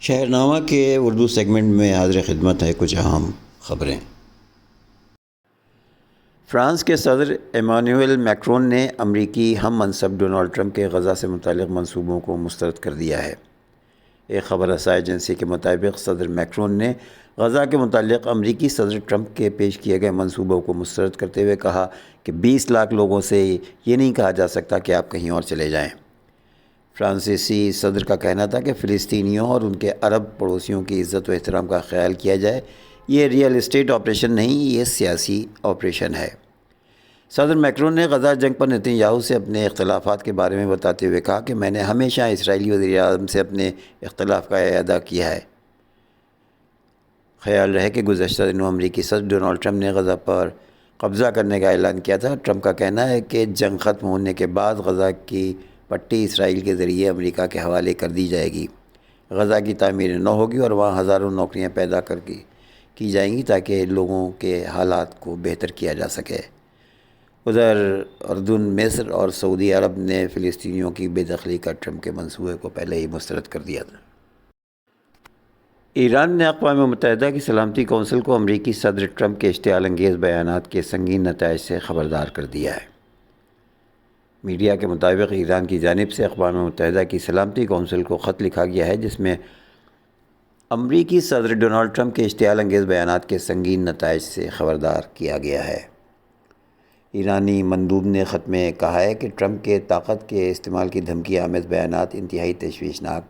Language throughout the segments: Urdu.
شہرنامہ کے اردو سیگمنٹ میں حاضر خدمت ہے کچھ اہم خبریں۔ فرانس کے صدر ایمانوئل میکرون نے امریکی ہم منصب ڈونلڈ ٹرمپ کے غزہ سے متعلق منصوبوں کو مسترد کر دیا ہے۔ ایک خبر رساں ایجنسی کے مطابق صدر میکرون نے غزہ کے متعلق امریکی صدر ٹرمپ کے پیش کیے گئے منصوبوں کو مسترد کرتے ہوئے کہا کہ 20 لاکھ لوگوں سے یہ نہیں کہا جا سکتا کہ آپ کہیں اور چلے جائیں۔ فرانسیسی صدر کا کہنا تھا کہ فلسطینیوں اور ان کے عرب پڑوسیوں کی عزت و احترام کا خیال کیا جائے۔ یہ ریئل اسٹیٹ آپریشن نہیں، یہ سیاسی آپریشن ہے۔ صدر میکرون نے غزہ جنگ پر نتن یاہو سے اپنے اختلافات کے بارے میں بتاتے ہوئے کہا کہ میں نے ہمیشہ اسرائیلی وزیر اعظم سے اپنے اختلاف کا اعادہ کیا ہے۔ خیال رہے کہ گزشتہ دنوں امریکی صدر ڈونلڈ ٹرمپ نے غزہ پر قبضہ کرنے کا اعلان کیا تھا۔ ٹرمپ کا کہنا ہے کہ جنگ ختم ہونے کے بعد غزہ کی پٹی اسرائیل کے ذریعے امریکہ کے حوالے کر دی جائے گی۔ غزہ کی تعمیر نو ہوگی اور وہاں ہزاروں نوکریاں پیدا کی جائیں گی تاکہ لوگوں کے حالات کو بہتر کیا جا سکے۔ ادھر اردن، مصر اور سعودی عرب نے فلسطینیوں کی بے دخلی کا ٹرمپ کے منصوبے کو پہلے ہی مسترد کر دیا تھا۔ ایران نے اقوام متحدہ کی سلامتی کونسل کو امریکی صدر ٹرمپ کے اشتعال انگیز بیانات کے سنگین نتائج سے خبردار کر دیا ہے۔ میڈیا کے مطابق ایران کی جانب سے اقوام متحدہ کی سلامتی کونسل کو خط لکھا گیا ہے جس میں امریکی صدر ڈونلڈ ٹرمپ کے اشتعال انگیز بیانات کے سنگین نتائج سے خبردار کیا گیا ہے۔ ایرانی مندوب نے خط میں کہا ہے کہ ٹرمپ کے طاقت کے استعمال کی دھمکی آمیز بیانات انتہائی تشویشناک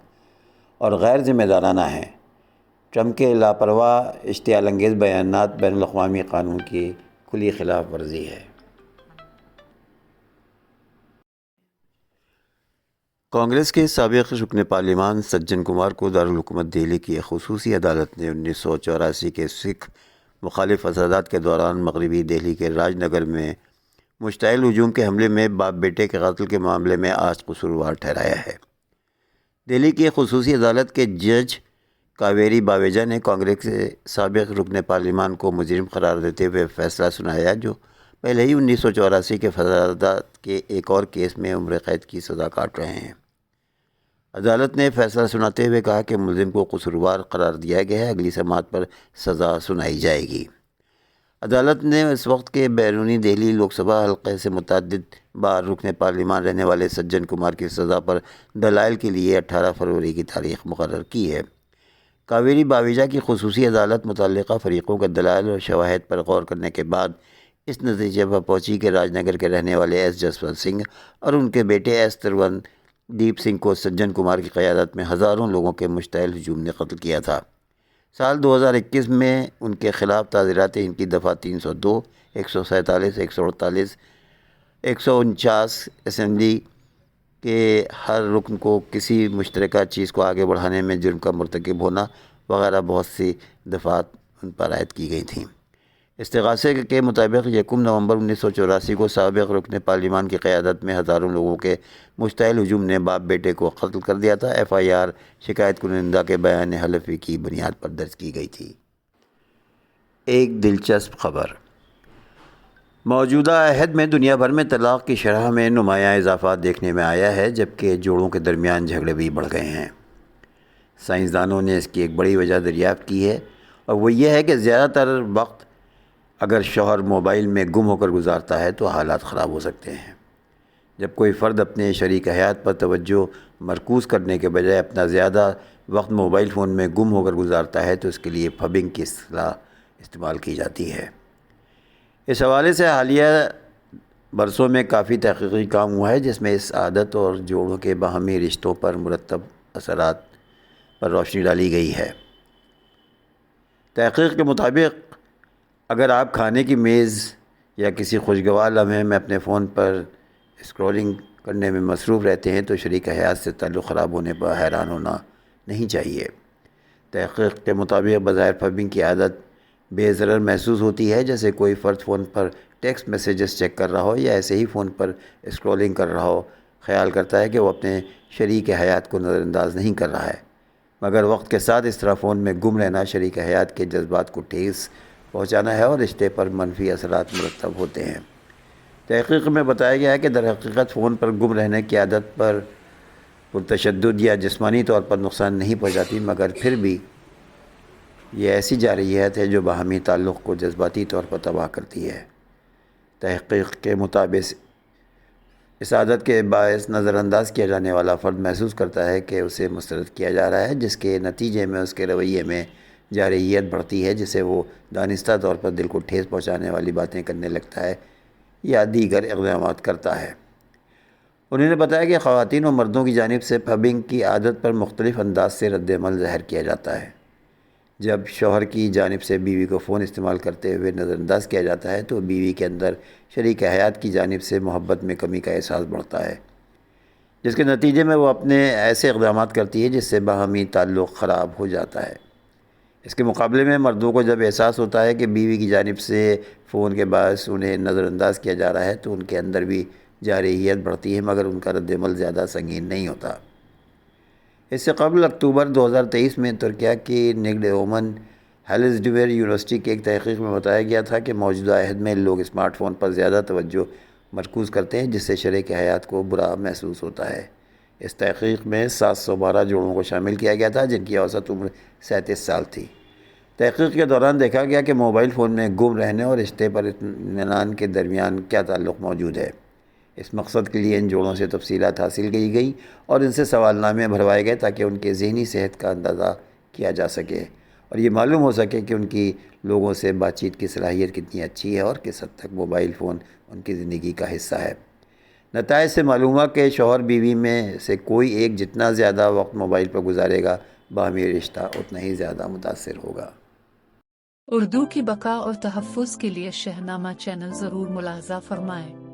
اور غیر ذمہ دارانہ ہیں۔ ٹرمپ کے لاپرواہ اشتعال انگیز بیانات بین الاقوامی قانون کی کھلی خلاف ورزی ہے۔ کانگریس کے سابق رکن پارلیمان سجن کمار کو دارالحکومت دہلی کی ایک خصوصی عدالت نے 1984 کے سکھ مخالف فسادات کے دوران مغربی دہلی کے راج نگر میں مشتعل ہجوم کے حملے میں باپ بیٹے کے قتل کے معاملے میں آج قصوروار ٹھہرایا ہے۔ دہلی کی ایک خصوصی عدالت کے جج کاویری باویجا نے کانگریس کے سابق رکن پارلیمان کو مجرم قرار دیتے ہوئے فیصلہ سنایا جو پہلے ہی 1984 کے فسادات کے ایک اور کیس میں عمر قید کی سزا کاٹ رہے ہیں۔ عدالت نے فیصلہ سناتے ہوئے کہا کہ ملزم کو قصوروار قرار دیا گیا ہے، اگلی سماعت پر سزا سنائی جائے گی۔ عدالت نے اس وقت کے بیرونی دہلی لوک سبھا حلقے سے متعدد بار رکن پارلیمان رہنے والے سجن کمار کی سزا پر دلائل کے لیے 18 فروری کی تاریخ مقرر کی ہے۔ کاویری باویجا کی خصوصی عدالت متعلقہ فریقوں کے دلائل اور شواہد پر غور کرنے کے بعد اس نتیجے پر پہنچی کہ راج نگر کے رہنے والے ایس جسونت سنگھ اور ان کے بیٹے ایس ترون دیپ سنگھ کو سجن کمار کی قیادت میں ہزاروں لوگوں کے مشتعل ہجوم نے قتل کیا تھا۔ سال 2021 میں ان کے خلاف تعزیرات ان کی دفعہ 302، 147، 148، 149 اسمبلی کے ہر رکن کو کسی مشترکہ چیز کو آگے بڑھانے میں جرم کا مرتکب ہونا وغیرہ بہت سی دفعات ان پر عائد کی گئی تھیں۔ استغاثے کے مطابق 1 نومبر 1984 کو سابق رکن پارلیمان کی قیادت میں ہزاروں لوگوں کے مشتعل ہجوم نے باپ بیٹے کو قتل کر دیا تھا۔ ایف آئی آر شکایت کنندہ کے بیان حلفی کی بنیاد پر درج کی گئی تھی۔ ایک دلچسپ خبر، موجودہ عہد میں دنیا بھر میں طلاق کی شرح میں نمایاں اضافہ دیکھنے میں آیا ہے جبکہ جوڑوں کے درمیان جھگڑے بھی بڑھ گئے ہیں۔ سائنسدانوں نے اس کی ایک بڑی وجہ دریافت کی ہے اور وہ یہ ہے کہ زیادہ تر وقت اگر شوہر موبائل میں گم ہو کر گزارتا ہے تو حالات خراب ہو سکتے ہیں۔ جب کوئی فرد اپنے شریک حیات پر توجہ مرکوز کرنے کے بجائے اپنا زیادہ وقت موبائل فون میں گم ہو کر گزارتا ہے تو اس کے لیے پھبنگ کی اصطلاح استعمال کی جاتی ہے۔ اس حوالے سے حالیہ برسوں میں کافی تحقیقی کام ہوا ہے جس میں اس عادت اور جوڑوں کے باہمی رشتوں پر مرتب اثرات پر روشنی ڈالی گئی ہے۔ تحقیق کے مطابق اگر آپ کھانے کی میز یا کسی خوشگوار لمحے میں اپنے فون پر اسکرولنگ کرنے میں مصروف رہتے ہیں تو شریک حیات سے تعلق خراب ہونے پر حیران ہونا نہیں چاہیے۔ تحقیق کے مطابق بظاہر پھبنگ کی عادت بے ضرر محسوس ہوتی ہے، جیسے کوئی فرد فون پر ٹیکسٹ میسیجز چیک کر رہا ہو یا ایسے ہی فون پر اسکرولنگ کر رہا ہو، خیال کرتا ہے کہ وہ اپنے شریک حیات کو نظر انداز نہیں کر رہا ہے، مگر وقت کے ساتھ اس طرح فون میں گم رہنا شریک حیات کے جذبات کو ٹھیس پہنچانا ہے اور رشتے پر منفی اثرات مرتب ہوتے ہیں۔ تحقیق میں بتایا گیا ہے کہ در حقیقت فون پر گم رہنے کی عادت پر پرتشدد یا جسمانی طور پر نقصان نہیں پہنچاتی، مگر پھر بھی یہ ایسی جارحیت ہے جو باہمی تعلق کو جذباتی طور پر تباہ کرتی ہے۔ تحقیق کے مطابق اس عادت کے باعث نظر انداز کیا جانے والا فرد محسوس کرتا ہے کہ اسے مسترد کیا جا رہا ہے، جس کے نتیجے میں اس کے رویے میں جارحیت بڑھتی ہے، جسے وہ دانستہ طور پر دل کو ٹھیس پہنچانے والی باتیں کرنے لگتا ہے یا دیگر اقدامات کرتا ہے۔ انہوں نے بتایا کہ خواتین و مردوں کی جانب سے پبنگ کی عادت پر مختلف انداز سے رد عمل ظاہر کیا جاتا ہے۔ جب شوہر کی جانب سے بیوی کو فون استعمال کرتے ہوئے نظر انداز کیا جاتا ہے تو بیوی کے اندر شریک حیات کی جانب سے محبت میں کمی کا احساس بڑھتا ہے، جس کے نتیجے میں وہ اپنے ایسے اقدامات کرتی ہے جس سے باہمی تعلق خراب ہو جاتا ہے۔ اس کے مقابلے میں مردوں کو جب احساس ہوتا ہے کہ بیوی کی جانب سے فون کے باعث انہیں نظر انداز کیا جا رہا ہے تو ان کے اندر بھی جارحیت بڑھتی ہے، مگر ان کا رد عمل زیادہ سنگین نہیں ہوتا۔ اس سے قبل اکتوبر 2023 میں ترکیہ کی نگڈ اومن ہیلزڈویر یونیورسٹی کی ایک تحقیق میں بتایا گیا تھا کہ موجودہ عہد میں لوگ اسمارٹ فون پر زیادہ توجہ مرکوز کرتے ہیں، جس سے شریک حیات کو برا محسوس ہوتا ہے۔ اس تحقیق میں 712 جوڑوں کو شامل کیا گیا تھا جن کی اوسط عمر 37 سال تھی۔ تحقیق کے دوران دیکھا گیا کہ موبائل فون میں گم رہنے اور رشتے پر اطمینان کے درمیان کیا تعلق موجود ہے۔ اس مقصد کے لیے ان جوڑوں سے تفصیلات حاصل کی گئیں اور ان سے سوال نامے بھروائے گئے تاکہ ان کے ذہنی صحت کا اندازہ کیا جا سکے اور یہ معلوم ہو سکے کہ ان کی لوگوں سے بات چیت کی صلاحیت کتنی اچھی ہے اور کس حد تک موبائل فون ان کی زندگی کا حصہ ہے۔ نتائج سے معلوم ہوا کہ شوہر بیوی میں سے کوئی ایک جتنا زیادہ وقت موبائل پر گزارے گا، باہمی رشتہ اتنا ہی زیادہ متاثر ہوگا۔ اردو کی بقا اور تحفظ کے لیے شہنامہ چینل ضرور ملاحظہ فرمائیں۔